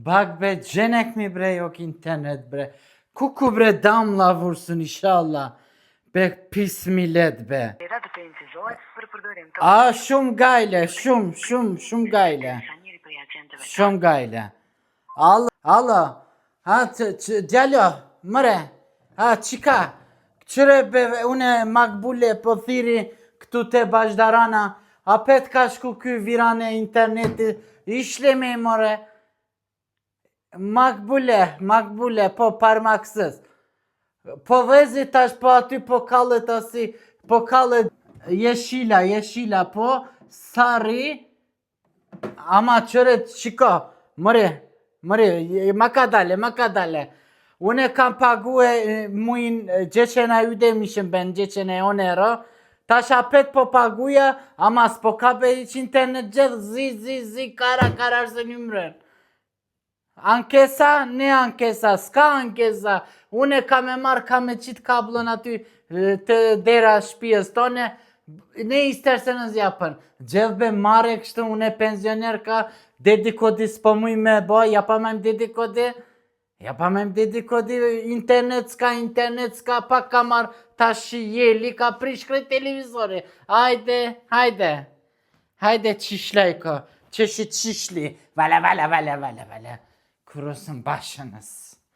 Bak be cenek mi bre yok internet bre. Kuku bre damla vursun inşallah. Be pis millet be. A shumë gajle, shumë gajle. Shumë gajle. Alo. Ha djalo, mëre. Ha qika. Qëre be une makbule po thiri këtu te Bashdarana. A pet ka shku ky virane interneti. İşleme more. Makbule, po parmaksız. Po vezi tash po aty po kallet asi, po kallet yeşila po sarı. Ama çöre çiko, mre, makadale. Une kam pague muin gjeçena ödemişim ben gjeçene 10 euro. Tash apet po paguja, ama s'po kape hiç internet gjithë zi kara se numren. Ankesa, ne ankesa, s'ka ankesa. Une kam e marr kam e qit kablon aty të dera shtëpisë tone. Ne isterseniz yapın. Cevbe marre kështu une pensioner ka dedikodi s'po muj me bo, yapamem dedikodi. Internet s'ka pak ka marr tash jeli ka prish krejt televizori. Hajde çişlejko. Çeşit çişli. Vala. Kurusun başınız.